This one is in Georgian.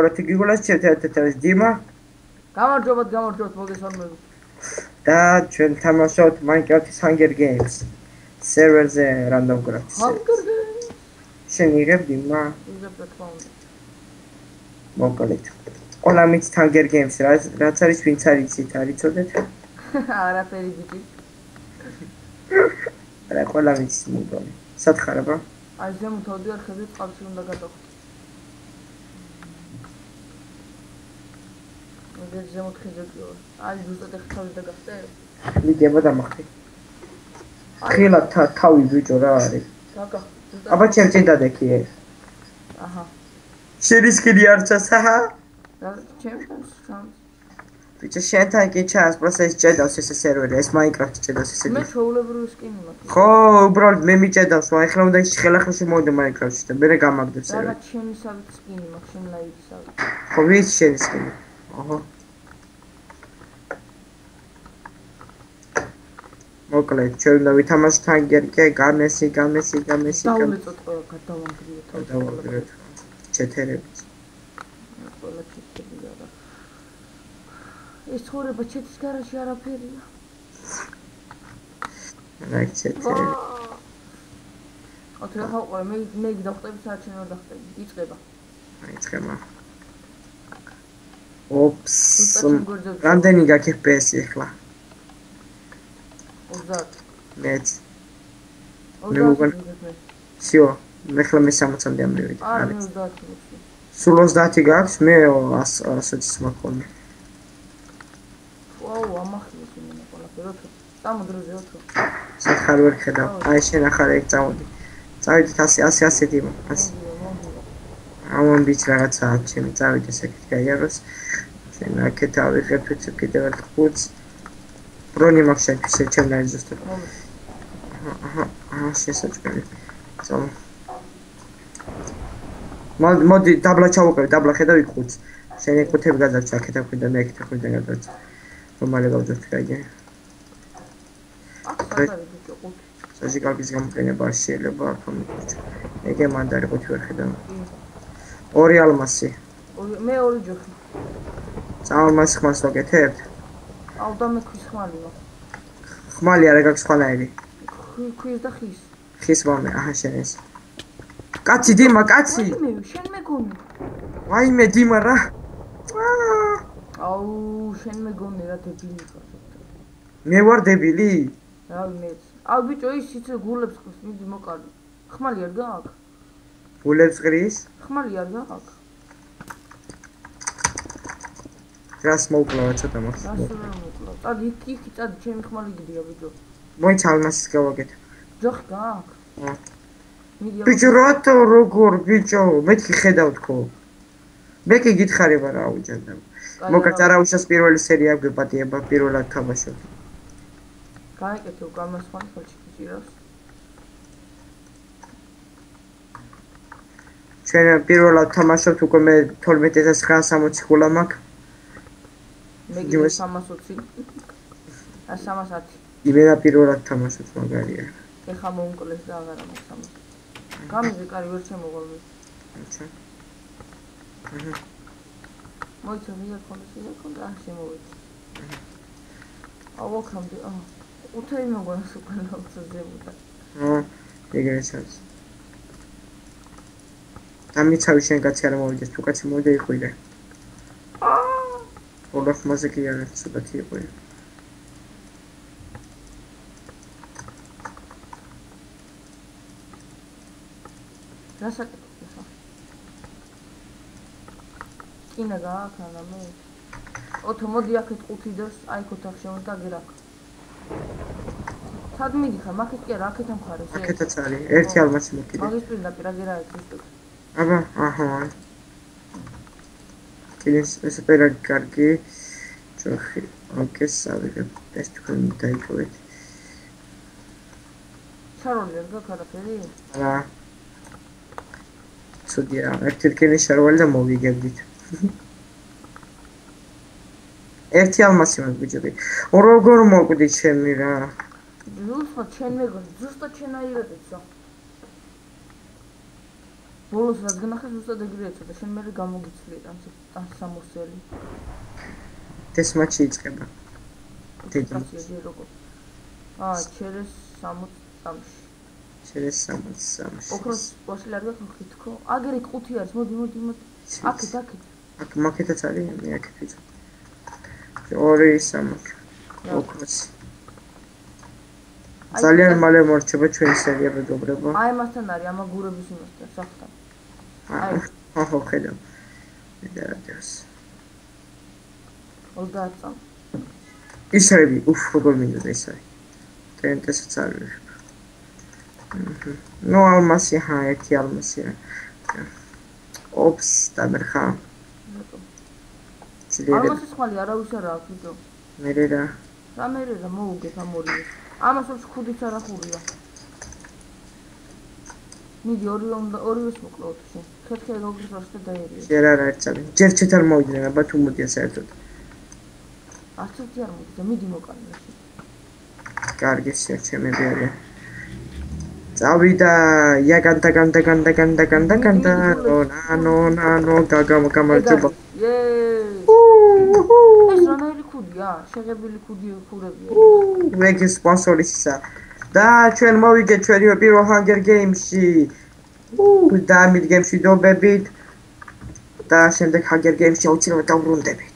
Oratik gigulas çetetetes Dima გამარჯობათ მოგესალმებით. და ჩვენ თამაშობთ Minecraft-ის Hunger Games server-ზე random graphics. Hunger Games. შენ იღებ Dima? იღებ რა თქმა უნდა. მოკლედ. ყველა მიცით Hunger Games რაც არის ვინც არის იცით არის წოდეთ? არაფერი ბიჭი. რა ყველა მიცით მოგონი. სათხარება? აი ზემოთავდი არხები წყალში უნდა გადავხო. ზემოთ ხიზებიო. აი ზუსტად ახ თავი დაგახტე. მიგება დამახტი. ხილად თავი ბიჭო რა არის? გაგა. აბა ჩემ წინ დადექი ეს. აჰა. შერისკიდი არჩას აჰა. რა ჩემს შანს. ბიჭო შენთან კი ჩანს პროცესი ჭედავს ეს სერვერი ეს Minecraft ჭედავს ესე. მე ჩაულებრივი სკინი მაქვს. ხო, უბრალოდ მე მიჭედავს, ახლა უნდა ხელახლა მოვიდე Minecraft-ში და მე გამაგდებ სერვერი. რა ჩემისავით სკინი მაქვს, შენ ლაივისავით. ხო, ვის შერისკიდი? აჰა. მოკლედ, ჩვენ უნდა ვითამაშოთ Hunger Games, გამესი. დავუწოთ ყველა გადავანგრიოთ. დავანგრიოთ. ჩეთერებს. ყველა ჩეთები არა. ეს ცხოვრება ჩეთის გარაში არაფერია. რა ჩეთერი. ოთრე ხავყო მე გიდახტები საჩენ ვერ დახტები. იწყება. იწყება. ოპს. რამდენი გაქვს FPS-ი ახლა? 30. მეც. მე მოგონ. всё, მე ხლა მე 60-მდე ამრივი. არა, 30. სულ 30 გაქვს, მე 100-ს მაქვს. ვაუ, ამახლის იმენა ყველაფეროთ. წამოდროზე ოთრო. სათხარ ვერ ხედავ. აი შენ ახლა ეგ წამოდი. წავიდეთ 100 დიმა. 100. ამან ბიჭ რაღაცაა ჩემი წავიდე საკეთ გაიაროს. შენ აქეთ ავიღებ თვითონ კიდევ ერთ ხუთს. ბრონი მაქვს შენ ჩემნაირ ზუსტად. აჰა, შესაძლებელი. წამ. მოდი დაბლა ჩავუყევი, დაბლა ხედავ იქ ხუთს. შენ ეგ ხუთები გადავჭა აქეთ აქვიდან და ეგეთ აქვიდან გადავჭა. რომალი გავდოთ კაიგე. საჯიკალკის გამოყენება შეიძლება ფორმიკუჩა. ეგე მანდარი ყუთი ვერ ხედავ. ორი ალმასი. მე ორი ჯოხი. წამალმას ხმას ვაკეთებთ? აუ მე ქვის ხმალი მაქვს. ხმალი არა გაქვს სხვანაირი. ქვის და ხის. ხის მომე, აჰა შენ ეს. კაცი დიმა, კაცი. შენ მეგონი. ვაიმე დიმა რა. აუ შენ მეგონი რა დებილი ხარ. მე ვარ დებილი? რავი მეც. აუ ბიჭო ის იცი გულებს ხმის, მიდი მოკალი. ხმალი არ გააქვს? გულებს ღრის? ხმალი არ გააქვს? რას მოვკლავა ცოტა მაქვს. რას ვერ მოვკლავ? წადი იქ წადი ჩემი ხმალი გიდია ბიჭო. მოიცა ალმასის გავაკეთე. ჯოხი გააქვს? აა. ბიჭო რატო როგორ ბიჭო? მეთქი ხედავ თქო. მე კი გითხარება რა უჯერდა. მოკლედ არავის პირველი სერია გვეპატიება პირველად თამაშობ. გააკეთე უკამას ხან ხელში გიჭირავს. ჩვენ პირველად თამაშობთ უკვე მე 12960 გულა მაქვს. მე 320. 310. იმენა პირველად თამაშობ მაგარია. ეხა მომკლეს და აღარა მაქვს 300. გამიზე კარი ვერ შემოგვავლე. აჩა. მოიცა ვიღა კონდიცია და შემოვეცი. აუ ხამდე უთეი მოგონს უკვე ლოცაზებუდა. ეგრე ჩანს. ამიცავი შენ კაცი არ მოვიდეს, თუ კაცი მოვიდე იყვიდე. 올af მასე კი არ ცოტათი იყო. რასაკეთებ ხა? კინა გააქვს არა მე. ოთო მოდი აქეთ ყუთი დოს, აი ქოთახ შემოდა გერაკ. სად მიდიხარ? მაქეთ კი არა, აქეთ ამხარეს. აქეთაც არის, ერთი ალმასი მოკიდე. მაგის პირდაპირ აგერა ეს. აბა, აჰა. ეს პერა კარგი. ჯოხი, ოკეს ავიღებ. ეს თქვენ დაიკვეთ. შაროლი არ გაქვს არაფერი? რა. ცუდია, ერთ-ერთი შარვალი და მოვიგებდით. ერთი ალმასი მაქვს ბიჭები. როგორ მოკვდი ჩემი რა. ზუსტად შენ მეგონი, ზუსტად შენ აირებեցო. ბოლოს რაც გნახე ზუსტად ეგრე ეცოდა, შენ მე გამოგიცვლი ამ 60-ელი. დესმატჩი იწყება. დედამიწაზე როგორ. ჩერეს 63-ში. ჩერეს 63-ში. ოქროს ვაშლი არ გაქვს თქო? აგერ იქ 5 არის, მოდი. აქეთ. აქ მაკეთაც არის, მე აქეთ ვიცი. 2-3 ოქროს. ძალიან მალე მორჩება ჩვენი სერია მეგობრებო. აი მასთან არის ამაგურების იმასთან, სახთან. აჰა, ხედავ. მიდარადებს. 30 წამ. ისრები, როგორ მინდა ისარი. ტენტესაც არ ვიღებ. ნუ ალმასი, ერთი ალმასია. ოპს, დამერხა. ალმასის ხმალი არავის არ აქვს, ვიდო. მერე რა. რა მერე რა მოუგებ ამ ორივეს. ამას აქვს ხუდიც არ ახურია. მიდი ორივეს მოკლოთ შენ. ხერხე გოგრიფას და დაერიო. ჯერ არ არცალი. ჯერ ჩეთარ მოვიდნენ, აბა თუ მოდია საერთოდ. არც ერთი არ მოდია, მიდი მოკალე შენ. კარგი შეჩემები არის. წავიდა იაგანდა ნო გამარჯობა. ეს რანაირი ქუდია? შეღებილი ქუდი ხურებია. ვეგე სპონსორისა. და ჩვენ მოვიგეთ ჩვენი პირველ Hunger Games-ში. და მით გემში დობებით. და შემდეგ Hunger Games-ში აუცილებლად დავბრუნდებით.